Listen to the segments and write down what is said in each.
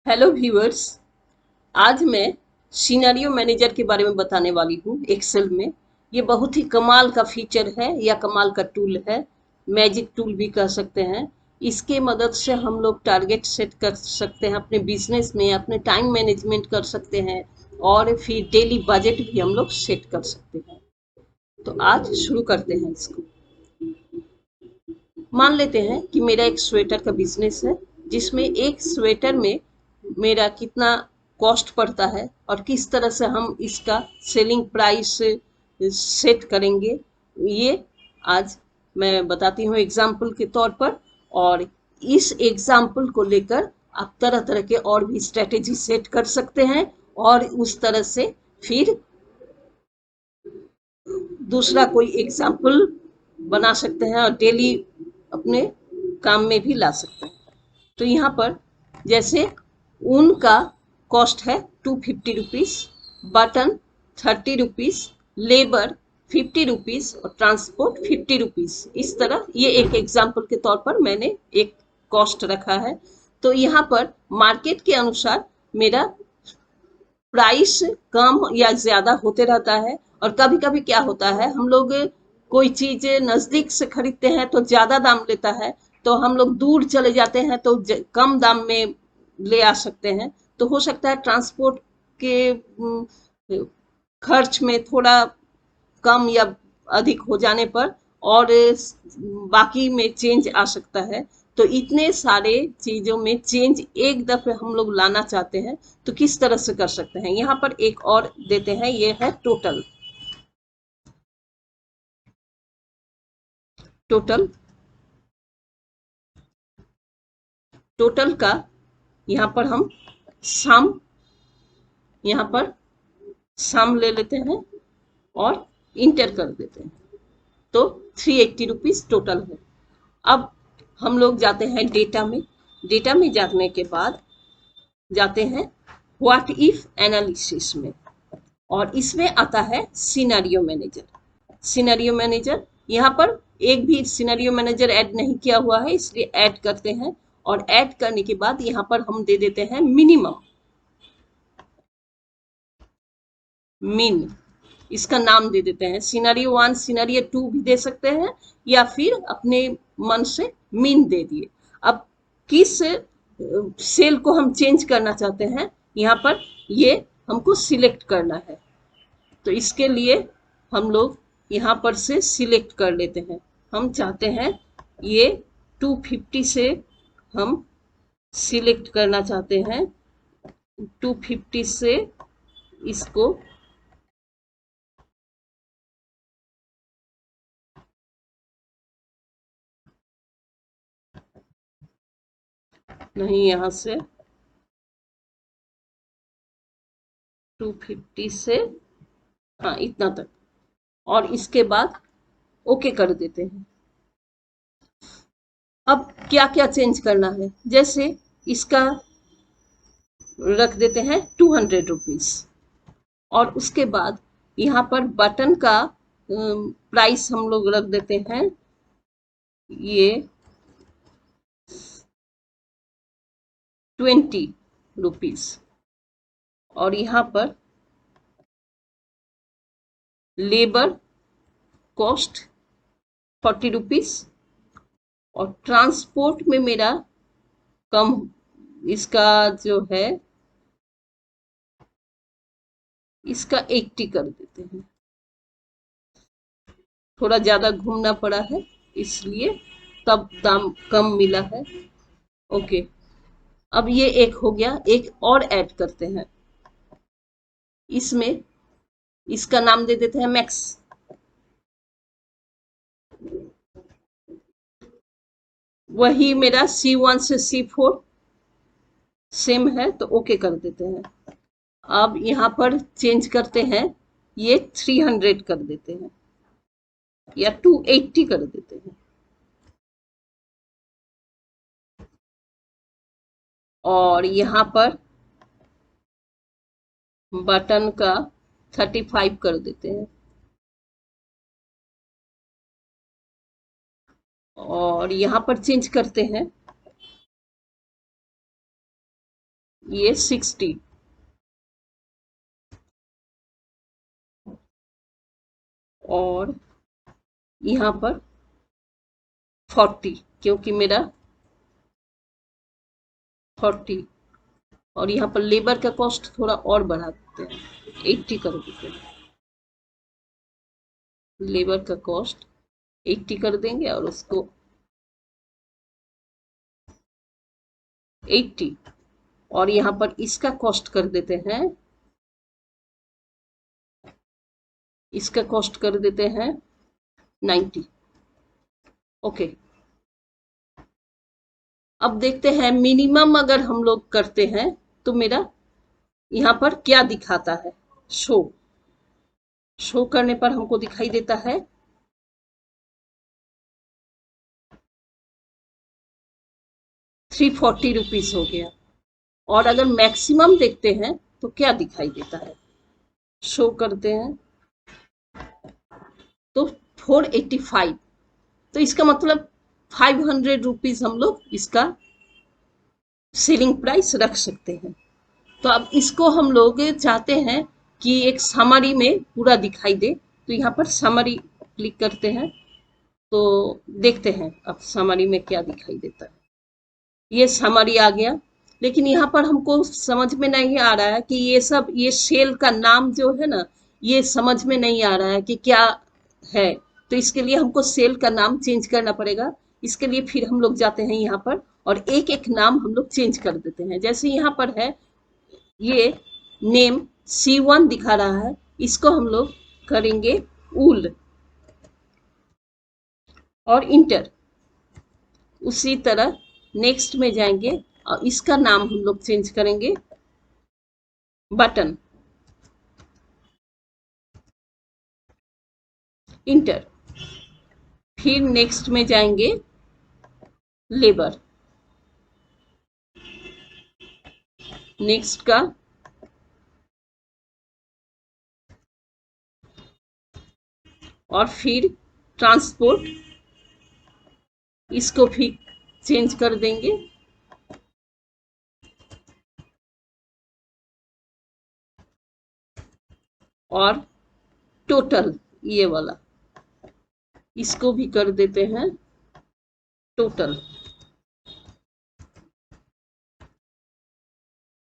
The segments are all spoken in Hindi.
Hello viewers. आज मैं सिनेरियो मैनेजर के बारे में बताने वाली हूँ एक्सेल में। ये बहुत ही कमाल का फीचर है या कमाल का टूल है, मैजिक टूल भी कह सकते हैं। इसके मदद से हम लोग टारगेट सेट कर सकते हैं अपने बिजनेस में, अपने टाइम मैनेजमेंट कर सकते हैं और फिर डेली बजट भी हम लोग सेट कर सकते हैं। तो आज शुरू करते हैं इसको। मान लेते हैं कि मेरा एक स्वेटर का बिजनेस है, जिसमें एक स्वेटर में मेरा कितना कॉस्ट पड़ता है और किस तरह से हम इसका सेलिंग प्राइस सेट करेंगे, ये आज मैं बताती हूँ एग्जाम्पल के तौर पर। और इस एग्जाम्पल को लेकर आप तरह तरह के और भी स्ट्रेटेजी सेट कर सकते हैं और उस तरह से फिर दूसरा कोई एग्जाम्पल बना सकते हैं और डेली अपने काम में भी ला सकते हैं। तो यहाँ पर जैसे ऊन का कॉस्ट है 250 rupees, button 30 rupees, labour 50 rupees और ट्रांसपोर्ट 50 रुपीज़। इस तरह ये एक एग्जाम्पल के तौर पर मैंने एक कॉस्ट रखा है। तो यहाँ पर मार्केट के अनुसार मेरा प्राइस कम या ज्यादा होते रहता है। और कभी कभी क्या होता है, हम लोग कोई चीज नजदीक से खरीदते हैं तो ज्यादा दाम लेता है, तो हम लोग दूर चले जाते हैं तो कम दाम में ले आ सकते हैं। तो हो सकता है ट्रांसपोर्ट के खर्च में थोड़ा कम या अधिक हो जाने पर और बाकी में चेंज आ सकता है। तो इतने सारे चीजों में चेंज एक दफे हम लोग लाना चाहते हैं तो किस तरह से कर सकते हैं, यहाँ पर एक और देते हैं, ये है टोटल। टोटल टोटल का यहाँ पर हम सम, यहाँ पर सम ले लेते हैं और इंटर कर देते हैं। तो 380 रुपीज टोटल है। अब हम लोग जाते हैं डेटा में। डेटा में जाने के बाद जाते हैं व्हाट इफ एनालिसिस में, और इसमें आता है सिनेरियो मैनेजर। सिनेरियो मैनेजर यहाँ पर एक भी सिनेरियो मैनेजर ऐड नहीं किया हुआ है, इसलिए ऐड करते हैं। और ऐड करने के बाद यहाँ पर हम दे देते हैं मिनिमम, मिन, इसका नाम दे देते हैं। सिनेरियो 1 सिनेरियो 2 भी दे सकते हैं या फिर अपने मन से मिन दे दिए। अब किस सेल को हम चेंज करना चाहते हैं, यहाँ पर ये हमको सिलेक्ट करना है। तो इसके लिए हम लोग यहाँ पर से सिलेक्ट कर लेते हैं। हम चाहते हैं ये 250 से हम सिलेक्ट करना चाहते हैं। 250 से इसको नहीं, यहाँ से 250 से, हाँ इतना तक, और इसके बाद ओके कर देते हैं। अब क्या क्या चेंज करना है, जैसे इसका रख देते हैं 200 रुपीज। और उसके बाद यहाँ पर बटन का प्राइस हम लोग रख देते हैं ये 20 रुपीज। और यहाँ पर लेबर कॉस्ट 40 रुपीज। और ट्रांसपोर्ट में मेरा कम, इसका जो है इसका 80 कर देते हैं। थोड़ा ज्यादा घूमना पड़ा है इसलिए तब दाम कम मिला है। ओके, अब ये एक हो गया। एक और ऐड करते हैं इसमें, इसका नाम दे देते हैं मैक्स। वही मेरा C1 से C4 सेम है, तो ओके कर देते हैं। अब यहाँ पर चेंज करते हैं, ये 300 कर देते हैं या 280 कर देते हैं। और यहाँ पर बटन का 35 कर देते हैं। और यहाँ पर चेंज करते हैं ये 60 और यहाँ पर 40, क्योंकि मेरा 40 और यहाँ पर लेबर का कॉस्ट थोड़ा और बढ़ा देते हैं, 80 कर देते हैं। लेबर का कॉस्ट 80 कर देंगे और उसको 80 और यहाँ पर इसका कॉस्ट कर देते हैं, इसका कॉस्ट कर देते हैं 90। ओके, अब देखते हैं मिनिमम अगर हम लोग करते हैं तो मेरा यहाँ पर क्या दिखाता है। शो करने पर हमको दिखाई देता है 340 रुपीज हो गया। और अगर मैक्सिमम देखते हैं तो क्या दिखाई देता है, शो करते हैं तो 485। तो इसका मतलब 500 रुपीज हम लोग इसका सेलिंग प्राइस रख सकते हैं। तो अब इसको हम लोग चाहते हैं कि एक समरी में पूरा दिखाई दे, तो यहाँ पर समरी क्लिक करते हैं तो देखते हैं अब समरी में क्या दिखाई देता है। ये समरी आ गया, लेकिन यहाँ पर हमको समझ में नहीं आ रहा है कि ये सब, ये सेल का नाम जो है ना, ये समझ में नहीं आ रहा है कि क्या है। तो इसके लिए हमको सेल का नाम चेंज करना पड़ेगा। इसके लिए फिर हम लोग जाते हैं यहाँ पर और एक एक नाम हम लोग चेंज कर देते हैं। जैसे यहाँ पर है ये नेम C1 दिखा रहा है, इसको हम लोग करेंगे ऊल और इंटर। उसी तरह नेक्स्ट में जाएंगे और इसका नाम हम लोग चेंज करेंगे बटन, इंटर। फिर नेक्स्ट में जाएंगे लेबर, नेक्स्ट का और फिर ट्रांसपोर्ट, इसको भी चेंज कर देंगे और टोटल ये वाला इसको भी कर देते हैं टोटल।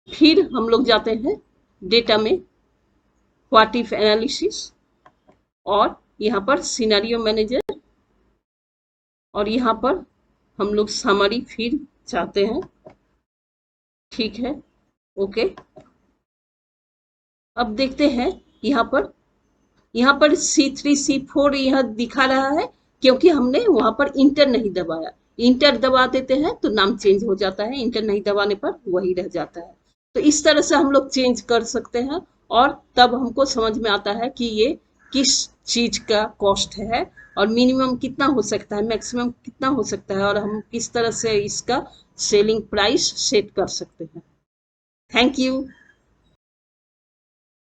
फिर हम लोग जाते हैं डेटा में व्हाट इफ एनालिसिस और यहाँ पर सिनेरियो मैनेजर और यहाँ पर हम लोग समरी फिर चाहते हैं। ठीक है, ओके। अब देखते हैं यहाँ पर C3 C4 यह दिखा रहा है क्योंकि हमने वहां पर इंटर नहीं दबाया। इंटर दबा देते हैं तो नाम चेंज हो जाता है, इंटर नहीं दबाने पर वही रह जाता है। तो इस तरह से हम लोग चेंज कर सकते हैं और तब हमको समझ में आता है कि ये किस चीज का कॉस्ट है और मिनिमम कितना हो सकता है, मैक्सिमम कितना हो सकता है और हम किस तरह से इसका सेलिंग प्राइस सेट कर सकते हैं। Thank you.